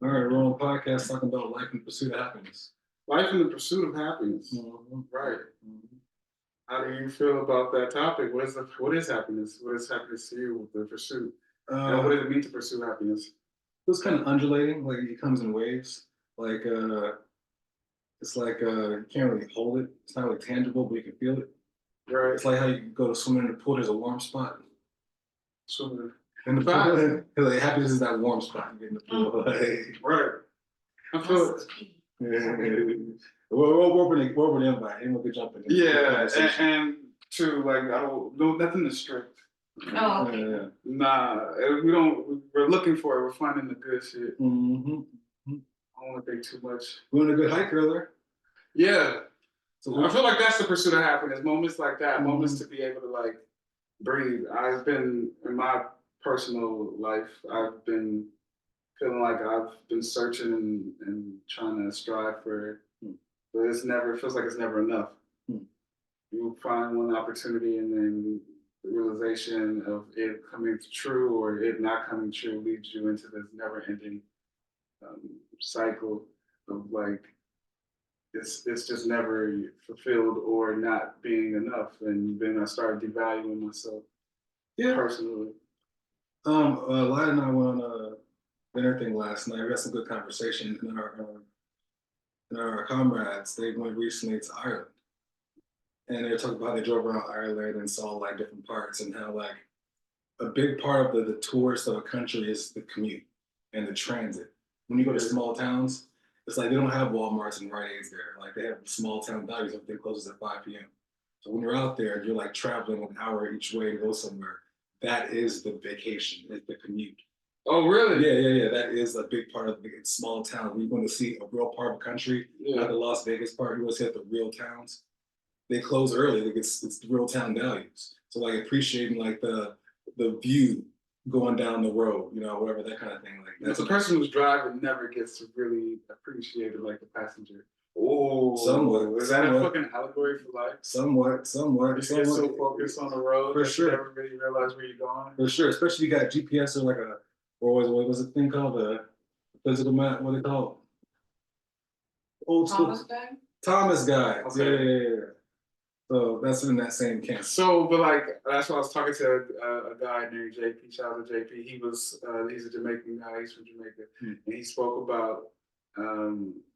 All right, we're on a podcast talking about life in the pursuit of happiness. Life in the pursuit of happiness. Right. How do you feel about that topic? What is happiness? What is happiness to you with the pursuit? And what does it mean to pursue happiness? It's kind of undulating, like it comes in waves. Like it's like you can't really hold it. It's not really tangible, but you can feel it. Right. It's like how you go to swimming in the pool. There's a warm spot. Swimming. In the pool, like happiness is that warm spot you get in the pool. Right. I feel it. We're opening the invite. Anyone could jump in. Yeah, and to like I don't know nothing is strict. Oh, okay. Nah, we don't. We're looking for it. We're finding the good shit. I don't want to think too much. We went a good hike earlier. Yeah. So I feel like that's the pursuit of happiness. Moments like that, moments to be able to like breathe. I've been in my personal life. I've been feeling like I've been searching and trying to strive for, but it feels like it's never enough. You find one opportunity and then the realization of it coming true or it not coming true leads you into this never-ending cycle of like it's just never fulfilled or not being enough. And then I started devaluing myself personally. Lyle and I went on a dinner thing last night. We had some good conversation, and our comrades, they went recently to Ireland. And they were talking about how they drove around Ireland and saw like different parts and how like a big part of the tourist of a country is the commute and the transit. When you go to small towns, it's like they don't have Walmarts and Rite Aids there. Like they have small town values, everything closes at 5 p.m. So when you're out there and you're like traveling an hour each way to go somewhere, that is the vacation, is the commute. Oh, really? Yeah. That is a big part of it's small town. When you want to see a real part of the country, not the Las Vegas part, you want to see the real towns. They close early. Like it's the real town values. So like appreciating like the view going down the road, whatever, that kind of thing. Like that's the person who's driving never gets to really appreciate it like the passenger. Oh, somewhat. Is that a fucking allegory for life? Somewhat. You get so focused on the road for that sure. You never really realize where you're going. For sure, especially if you got GPS or like what was the thing called, the physical map? What they call it? Old school. Thomas guide. Okay. Yeah. So that's in that same camp. So, but like that's why I was talking to a guy named JP. Shout out to JP. He's a Jamaican guy. He's from Jamaica, and he spoke about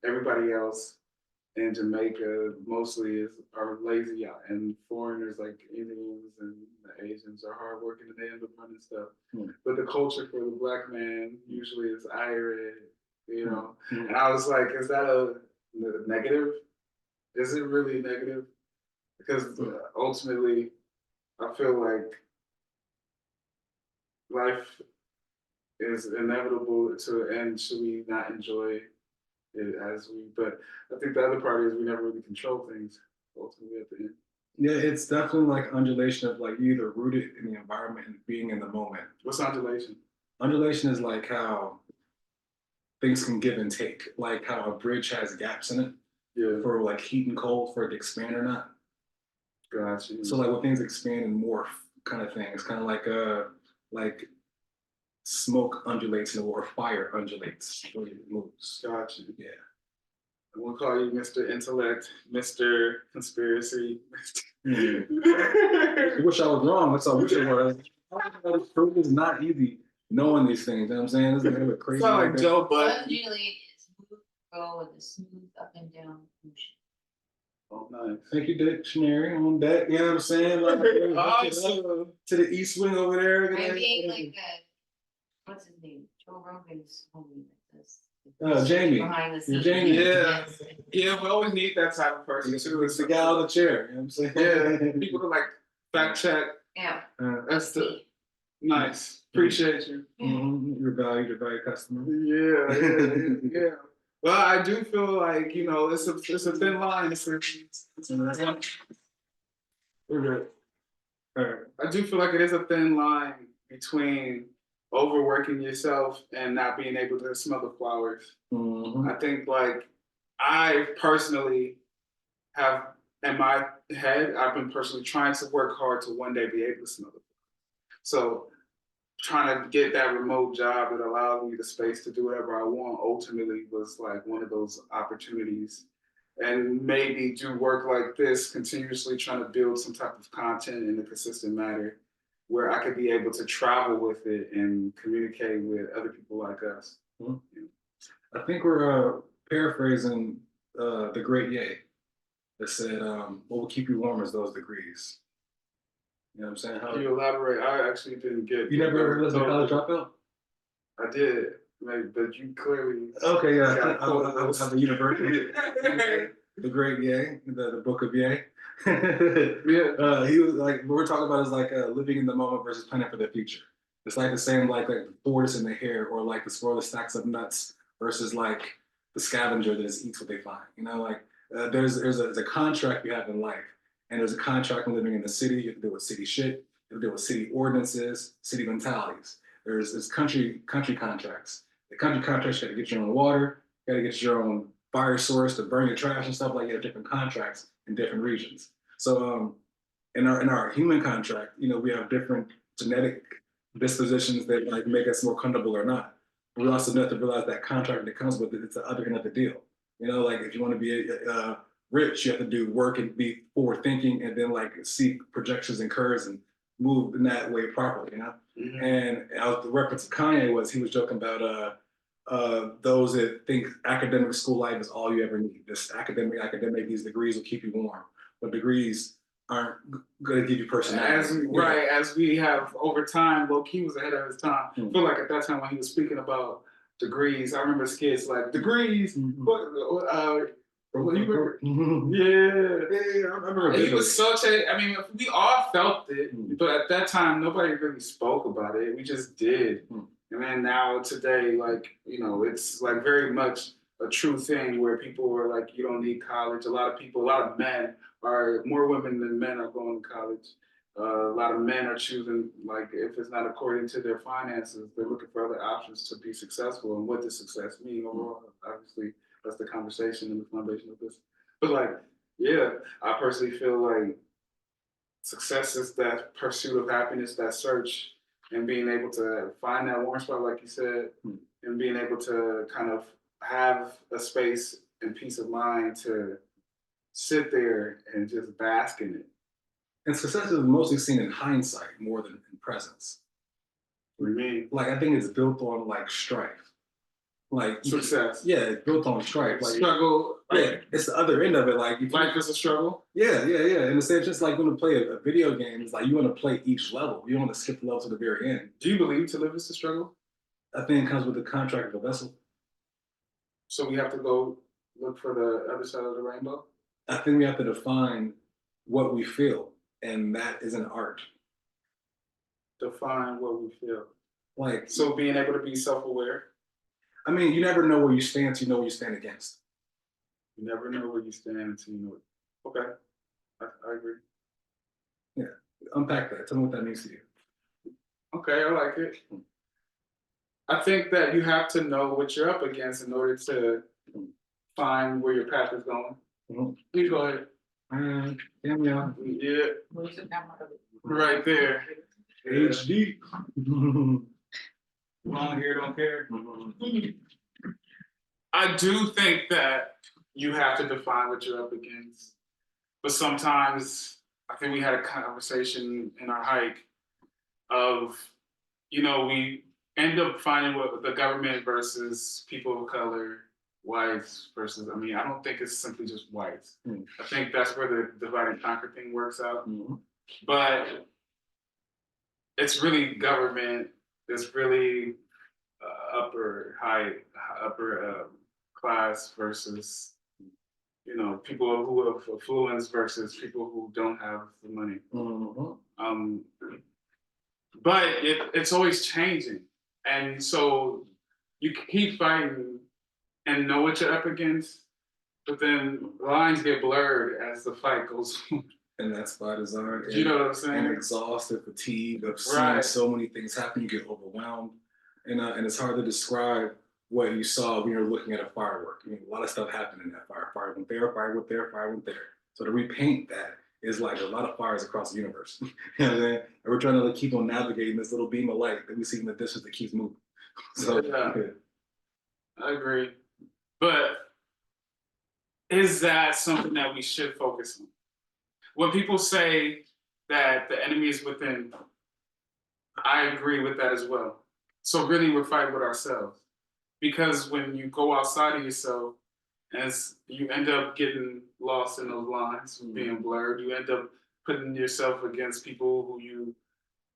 everybody else in Jamaica mostly are lazy, and foreigners like Indians and the Asians are hardworking and they end up running stuff. But the culture for the black man usually is irate, And I was like, is that a negative? Is it really negative? Because ultimately, I feel like life is inevitable to end. Should we not enjoy it as we? But I think the other part is we never really control things ultimately at the end. Yeah, it's definitely like undulation of like you either rooted in the environment and being in the moment. What's undulation? Undulation is like how things can give and take, like how a bridge has gaps in it for like heat and cold for it to expand or not. Gotcha. So like when things expand and morph kind of thing, it's kind of like smoke undulates or fire undulates when it moves. Gotcha. Yeah. We'll call you Mr. Intellect, Mr. Conspiracy. I wish I was wrong. That's all I wish I was. Proof is not easy knowing these things. You know what I'm saying? This is a little crazy. It's not like Joe Budden. Undulate is move, go with a smooth up and down motion. Oh, nice. Thank you, dictionary on that. You know what I'm saying? Like, awesome. To the east wing over there. I mean, like what's his name? Joe Rogan's homie like this. Jamie. Behind the scenes. Jamie. Yeah. Yeah, we always need that type of person too. It's the guy on the chair. You know what I'm saying? Yeah. People to like fact check. Yeah. That's the nice. Appreciate you. Your valued customer. Yeah. Well, I do feel like it's a thin line. We're good. All right. I do feel like it is a thin line between overworking yourself and not being able to smell the flowers. I think like I personally have in my head, I've been personally trying to work hard to one day be able to smell the flowers. So trying to get that remote job that allowed me the space to do whatever I want ultimately was like one of those opportunities. And maybe do work like this, continuously trying to build some type of content in a consistent manner where I could be able to travel with it and communicate with other people like us. Mhm. I think we're paraphrasing the great Ye that said, what will keep you warm is those degrees. You know what I'm saying? Can you elaborate? I actually didn't get. You never listened to College Dropout? I did, but you clearly. Okay, yeah. got I have a university. The great Ye, the book of Ye. Yeah. He was like, what we're talking about is like living in the moment versus planning for the future. It's like the same like the tortoise in the hare, or like the squirrel that stacks up nuts versus like the scavenger that just eats what they find. You know, like there's a contract you have in life, and there's a contract when living in the city. You have to deal with city shit. You have to deal with city ordinances, city mentalities. There's country contracts. The country contracts, you got to get your own water, you got to get your own fire source to burn your trash and stuff. Like you have different contracts in different regions. So in our human contract, you know, we have different genetic dispositions that like make us more comfortable or not. We also have to realize that contract that comes with it, it's the other end of the deal. You know, like if you want to be rich, you have to do work and be forward thinking, and then like see projections and curves and move in that way properly. You know, Mhm. and the reference of Kanye was he was joking about those that think academic school life is all you ever need. This academic, these degrees will keep you warm, but degrees aren't going to give you personality. Right, as we have over time, low key was ahead of his time. Mhm. I feel like at that time when he was speaking about degrees, I remember kids like degrees. Mhm. What you remember? Mhm. Yeah. I remember. He was such a. I mean, we all felt it, Mhm. but at that time, nobody really spoke about it. We just did. Mhm. And then now today, like you know, it's like very much a true thing where people are like, you don't need college. A lot of people, a lot of men are more women than men are going to college. A lot of men are choosing like if it's not according to their finances, they're looking for other options to be successful. And what does success mean overall? Obviously, that's the conversation and the foundation of this. But like, yeah, I personally feel like success is that pursuit of happiness, that search, and being able to find that warm spot, like you said, and being able to kind of have a space and peace of mind to sit there and just bask in it. And success is mostly seen in hindsight more than in presence. For me, Like I think it's built on like strife. Like success. Yeah, it's built on strife. Like struggle. yeah, it's the other end of it. Like Life is a struggle. Yeah. In the same, just like when you play a video game, it's like you want to play each level. You don't want to skip the level to the very end. Do you believe to live is a struggle? I think it comes with the contract of the vessel. So we have to go look for the other side of the rainbow? I think we have to define what we feel, and that is an art. Define what we feel. Like, so being able to be self-aware. I mean, you never know where you stand until you know what you stand against. You never know where you stand until you know it. Okay, I agree. Yeah, unpack that. Tell me what that means to you. Okay, I like it. I think that you have to know what you're up against in order to find where your path is going. Mm-hmm. Please go ahead. Yeah. Right there. HD. Long hair don't care. I do think that you have to define what you're up against. But sometimes I think we had a conversation in our hike of, you know, we end up finding what the government versus people of color, whites versus, I mean, I don't think it's simply just whites. I think that's where the divide and conquer thing works out. But it's really government, it's really upper class versus, you know, people who have affluence versus people who don't have the money. But it's always changing. And so you keep fighting and know what you're up against, but then lines get blurred as the fight goes on. And that's by design. You know what I'm saying? And exhausted, fatigue of seeing so many things happen, you get overwhelmed. And it's hard to describe what you saw when you're looking at a firework. I mean, a lot of stuff happened in that fire. Fire went there, fire went there, fire went there. So to repaint that, is like a lot of fires across the universe. You know what I'm saying? And we're trying to like keep on navigating this little beam of light that we see in the distance that keeps moving. So Yeah. I agree. But is that something that we should focus on? When people say that the enemy is within, I agree with that as well. So really we're fighting with ourselves. Because when you go outside of yourself, as you end up getting lost in those lines, being blurred, you end up putting yourself against people who you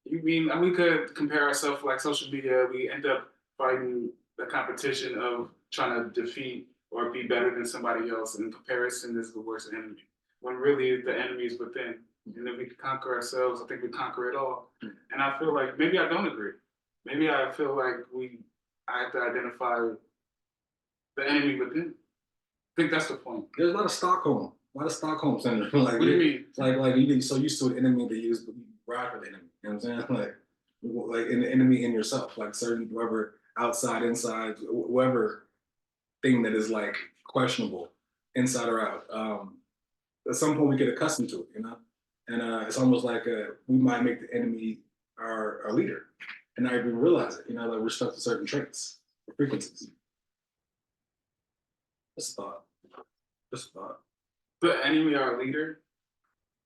mean, and we could compare ourselves like social media, we end up fighting the competition of trying to defeat or be better than somebody else, and comparison is the worst enemy. When really the enemy is within. And if we can conquer ourselves, I think we conquer it all. And I feel like maybe I don't agree. Maybe I feel like I have to identify the enemy within. I think that's the point. There's a lot of Stockholm syndrome. Like, What do you mean? Like you get so used to an enemy that you ride for the enemy. You know what I'm saying? Like an enemy in yourself, like certain whoever outside, inside, whoever thing that is like questionable, inside or out. At some point we get accustomed to it, you know, and it's almost like we might make the enemy our leader, and not even realize it. You know, like we're stuck to certain traits or frequencies. Just a thought. Just a thought. The enemy our leader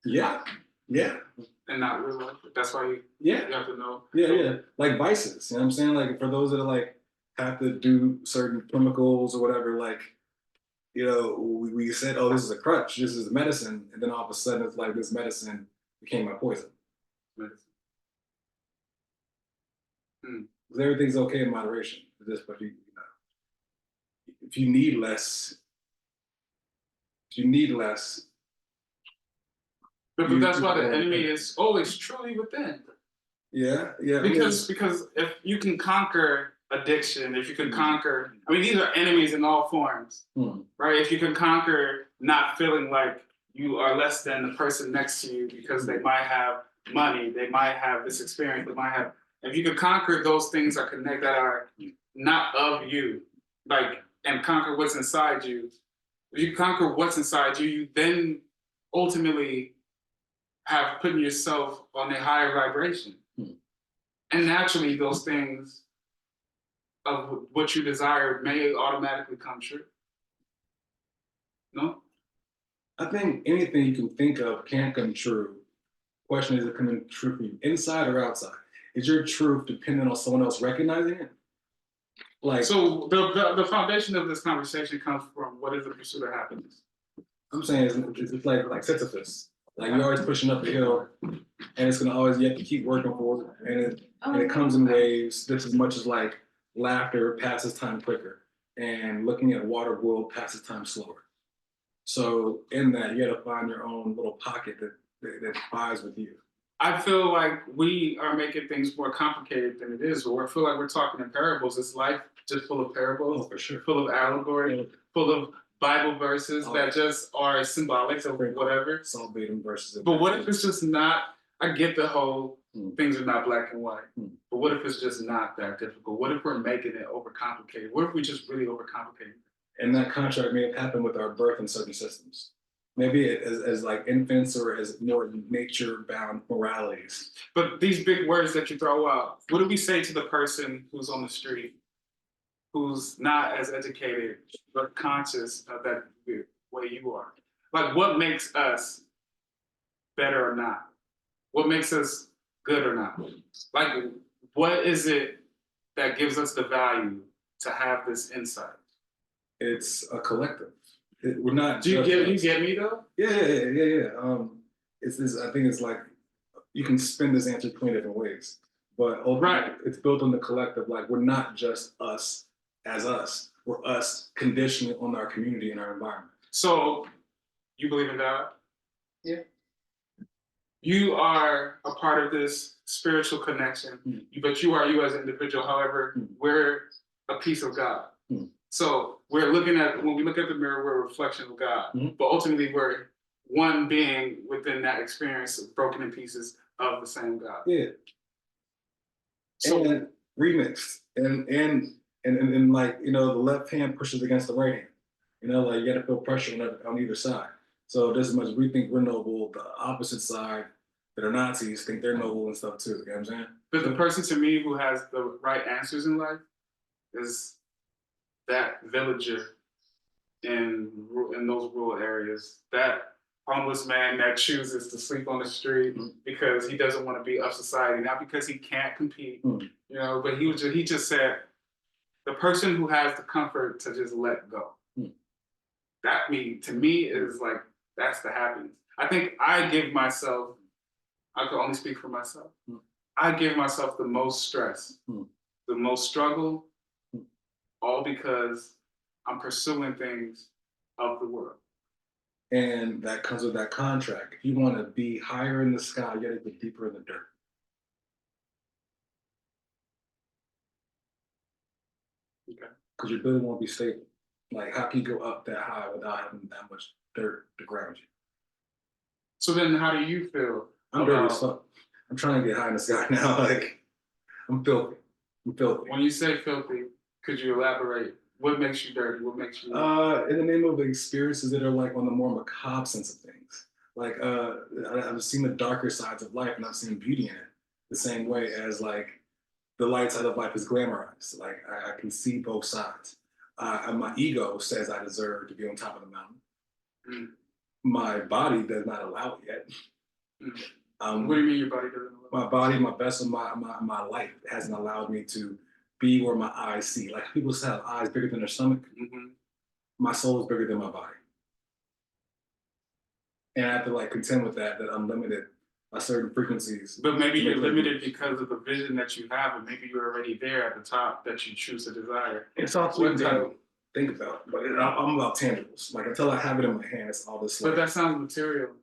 Yeah. Yeah. and not real life. That's why you have to know. Yeah. Like vices. You know what I'm saying? Like for those that are like have to do certain chemicals or whatever, like, you know, we said, oh, this is a crutch, this is medicine, and then all of a sudden it's like this medicine became my poison. Medicine. Because everything's okay in moderation. Just but you know, if you need less, But that's why the enemy is always truly within. Yeah. Because if you can conquer addiction, if you can conquer, I mean, these are enemies in all forms, right? If you can conquer not feeling like you are less than the person next to you because they might have money, they might have this experience, they might have, if you can conquer those things that are not of you, like, and conquer what's inside you, if you conquer what's inside you, you then ultimately have putting yourself on a higher vibration. And naturally, those things of what you desire may automatically come true. No? I think anything you can think of can come true. Question is it coming true for you, inside or outside? Is your truth dependent on someone else recognizing it? Like, so the foundation of this conversation comes from what is the pursuit of happiness? I'm saying it's like Sisyphus. Like you're always pushing up the hill, and it's gonna always you have to keep working for it, and it comes in waves. Just as much as like laughter passes time quicker, and looking at water boil passes time slower. So in that, you got to find your own little pocket that vibes with you. I feel like we are making things more complicated than it is. Or I feel like we're talking in parables. Is life just full of parables? Oh, for sure. Full of allegory, full of Bible verses that just are symbolic of whatever. Salvating verses. But what if it's just not? I get the whole things are not black and white. But what if it's just not that difficult? What if we're making it overcomplicated? What if we just really overcomplicate it? And that contract may have happened with our birth in certain systems. Maybe as like infants or as more nature-bound moralities. But these big words that you throw out, what do we say to the person who's on the street, who's not as educated but conscious of that way you are? Like, what makes us better or not? What makes us good or not? Like, what is it that gives us the value to have this insight? It's a collective. We're not. Do you get me though? Yeah. It's I think it's like you can spin this answer 20 different ways, but ultimately it's built on the collective. Like we're not just us as us. We're us conditioned on our community and our environment. So you believe in God? Yeah. You are a part of this spiritual connection, but you are you as an individual. However, we're a piece of God. So we're looking at, when we look at the mirror, we're a reflection of God. But ultimately, we're one being within that experience of broken in pieces of the same God. Yeah. So and remixed and like, you know, the left hand pushes against the right hand. You know, like you got to feel pressure on either side. So just as much as we think we're noble, the opposite side that are Nazis think they're noble and stuff too. You know what I'm saying? But the person to me who has the right answers in life is that villager in those rural areas. That homeless man that chooses to sleep on the street because he doesn't want to be of society, not because he can't compete, you know. But he just said the person who has the comfort to just let go. That to me is like that's the happiness. I think I give myself. I can only speak for myself. I give myself the most stress, the most struggle, all because I'm pursuing things of the world. And that comes with that contract. If you want to be higher in the sky, you got to get deeper in the dirt. Okay. Because your building won't be stable. Like, how can you go up that high without having that much dirt to ground you? So then, how do you feel? I'm dirty as fuck. I'm trying to get high in the sky now. Like, I'm filthy. I'm filthy. When you say filthy, could you elaborate? What makes you dirty? What makes you? In the name of experiences that are like on the more macabre sense of things. Like, I've seen the darker sides of life, and I've seen beauty in it. The same way as like the light side of life is glamorized. Like, I can see both sides. And my ego says I deserve to be on top of the mountain. My body does not allow it yet. What do you mean your body doesn't allow? My body, my vessel, my life hasn't allowed me to be where my eyes see. Like people say, have eyes bigger than their stomach. My soul is bigger than my body, and I have to like contend with that I'm limited by certain frequencies. But maybe you're limited because of the vision that you have, and maybe you're already there at the top that you choose to desire. It's all what I think about, but I'm about tangibles. Like until I have it in my hand, it's all this. But that sounds material.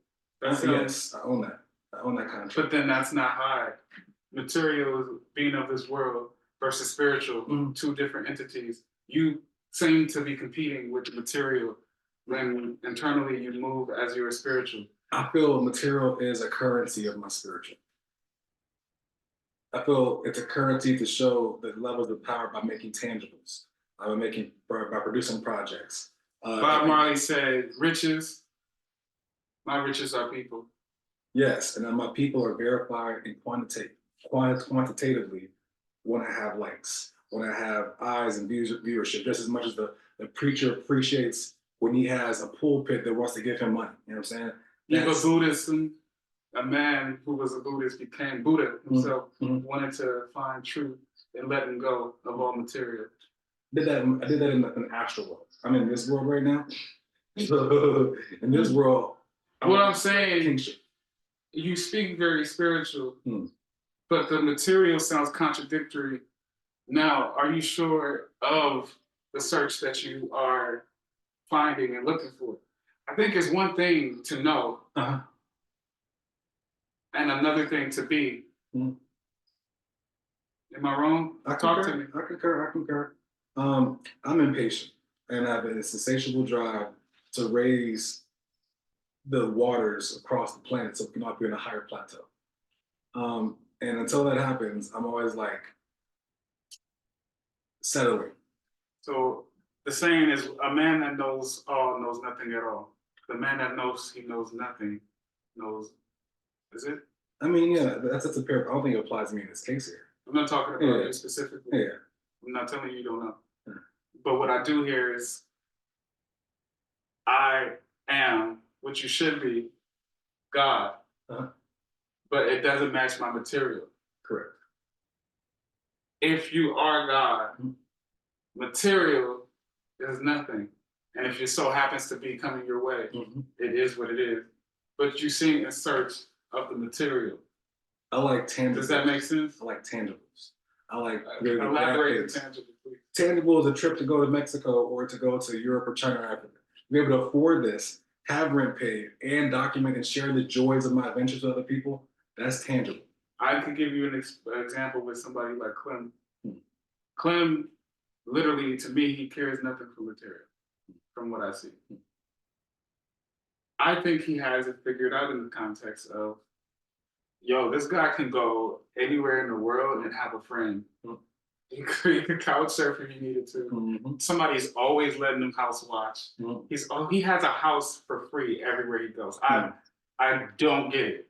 Yes, I own that. I own that contract. But then that's not high. Material is being of this world versus spiritual, two different entities. You seem to be competing with the material when internally you move as you're a spiritual. I feel material is a currency of my spiritual. I feel it's a currency to show the levels of power by making tangibles, by producing projects. Bob Marley said, "Riches, my riches are people." Yes, and then my people are verified and quantitatively when I have likes, when I have eyes and viewership, just as much as the preacher appreciates when he has a pulpit that wants to give him money. You know what I'm saying? Even Buddhism, a man who was a Buddhist became Buddha himself, wanted to find truth and letting go of all material. I did that in the astral world. I'm in this world right now. So in this world, what I'm saying, kingship. You speak very spiritual, but the material sounds contradictory. Now, are you sure of the search that you are finding and looking for? I think it's one thing to know, and another thing to be. Am I wrong? Talk to me. I concur. I'm impatient, and I have an insatiable drive to raise the waters across the planet so we can all be in a higher plateau. And until that happens, I'm always like settling. So the saying is, a man that knows all knows nothing at all. The man that knows he knows nothing knows. Is it? I mean, yeah, that's a pair. I don't think it applies to me in this case here. I'm not talking about you specifically. Yeah. I'm not telling you don't know. But what I do here is, I am what you should be, God. But it doesn't match my material. Correct. If you are God, material is nothing. And if it so happens to be coming your way, it is what it is. But you seem in search of the material. I like tangibles. Does that make sense? I like tangibles. I like elaborate the tangible, please. Tangible is a trip to go to Mexico or to go to Europe or China or Africa. Be able to afford this, have rent paid, and document and share the joys of my adventures with other people. That's tangible. I could give you an example with somebody like Clem. Clem, literally, to me, he cares nothing for material, from what I see. I think he has it figured out in the context of, yo, this guy can go anywhere in the world and have a friend. You could couch surf if you needed to. Somebody's always letting him house watch. He has a house for free everywhere he goes. I don't get it.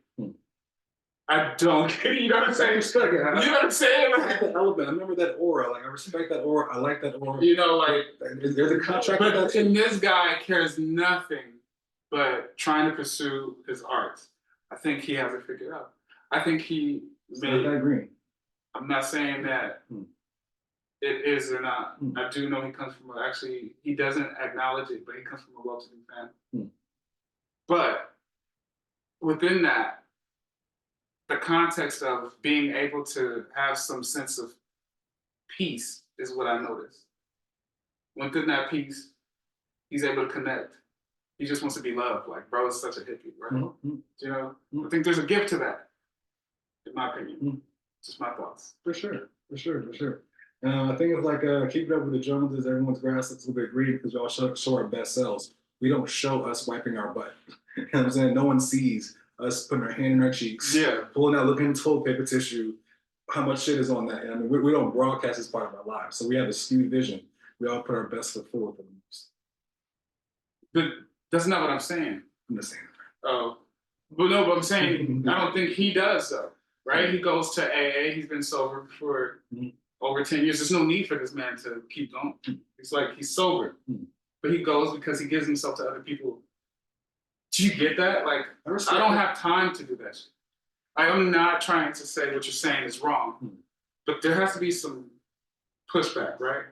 I don't get it. You know what I'm saying? You know what I'm saying? I like the element. I remember that aura. Like I respect that aura. I like that aura. You know, like there's a contract. But and this guy cares nothing but trying to pursue his art. I think he has it figured out. I think he made. I agree. I'm not saying that it is or not. I do know he comes from he doesn't acknowledge it, but he comes from a well-to-do family. But within that, the context of being able to have some sense of peace is what I noticed. Within that peace, he's able to connect. He just wants to be loved. Like, bro is such a hippie, right? You know, I think there's a gift to that, in my opinion. Just my thoughts. For sure. I think it's like keeping up with the Joneses. Everyone's grass looks a little bit green because we all show our best selves. We don't show us wiping our butt. You know what I'm saying? No one sees us putting our hand in our cheeks, pulling out, looking at toilet paper tissue, how much shit is on that. I mean, we don't broadcast this part of our lives. So we have a skewed vision. We all put our best foot forward for the most. But that's not what I'm saying. I'm just saying. Oh, but no, but I'm saying I don't think he does though. Right? He goes to AA. He's been sober for over 10 years. There's no need for this man to keep going. It's like he's sober, but he goes because he gives himself to other people. Do you get that? Like, I don't have time to do that shit. I am not trying to say what you're saying is wrong, but there has to be some pushback, right?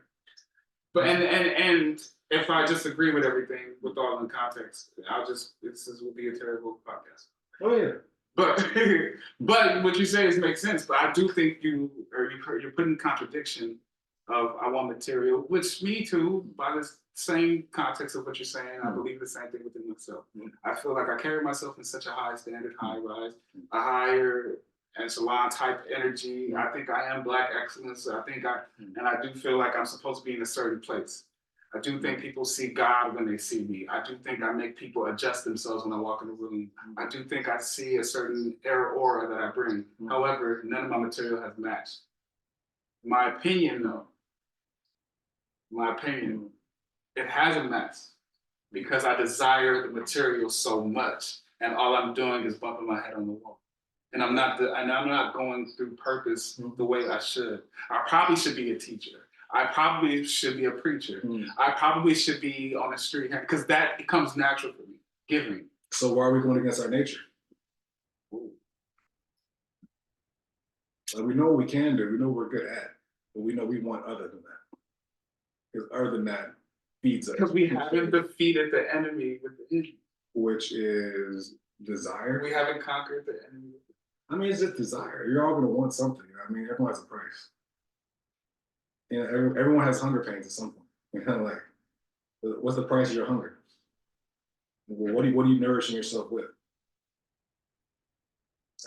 But and if I just agree with everything with all in context, this will be a terrible podcast. Oh yeah. But what you say makes sense. But I do think you're putting contradiction of I want material, which me too, by the same context of what you're saying, I believe the same thing within myself. I feel like I carry myself in such a high standard, high rise, a higher echelon type energy. I think I am Black excellence. I do feel like I'm supposed to be in a certain place. I do think people see God when they see me. I do think I make people adjust themselves when I walk in the room. I do think I see a certain aura that I bring. However, none of my material has matched. My opinion, though, it hasn't matched because I desire the material so much, and all I'm doing is bumping my head on the wall. And I'm not going through purpose the way I should. I probably should be a teacher. I probably should be a preacher. I probably should be on the street because that comes natural for me, giving. So why are we going against our nature? Like we know what we can do, we know what we're good at, but we know we want other than that. Because other than that feeds us. Because we haven't defeated the enemy with the enemy. Which is desire. We haven't conquered the enemy. I mean, it's just desire. You're all going to want something. I mean, everyone has a price. You know, everyone has hunger pains at some point. You know, like, what's the price of your hunger? What are you nourishing yourself with?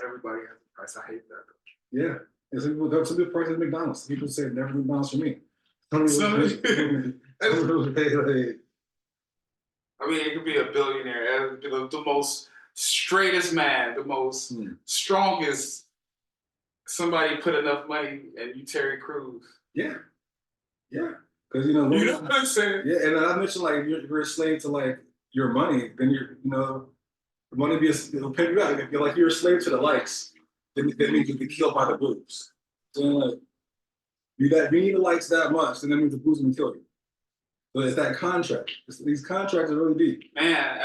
Everybody has a price. I hate that. Yeah. Some people price at McDonald's. People say never McDonald's for me. I mean, it could be a billionaire, the most straightest man, the most strongest. Somebody put enough money and you Terry Crews. Yeah. Because you know what I'm saying. Yeah, and I mentioned like you're a slave to like your money, then the money it'll pay you out. If you're a slave to the likes, then that means you'll be killed by the boobs. So like you need the likes that much, then that means the boobs will kill you. So it's that contract. These contracts are really deep. Man,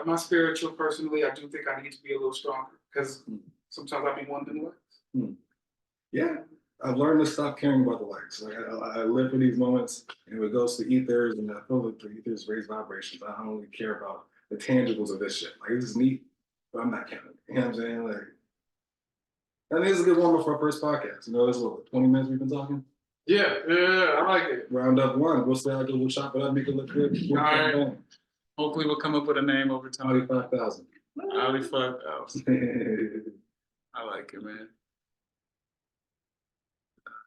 my spiritual personally, I do think I need to be a little stronger because sometimes I be wanting likes. Yeah. I've learned to stop caring about the likes. Like I live for these moments, and it goes to ethers, and I feel like the ethers raise vibrations. I don't really care about the tangibles of this shit. Like this is neat, but I'm not counting. You know what I'm saying? Like, I think it's a good warm up for our first podcast. You know, this is what 20 minutes we've been talking. Yeah, I like it. Round up one. We'll say we'll chop it up, make it look good. All right. Hopefully, we'll come up with a name over time. 25,000. 25,000. I like it, man.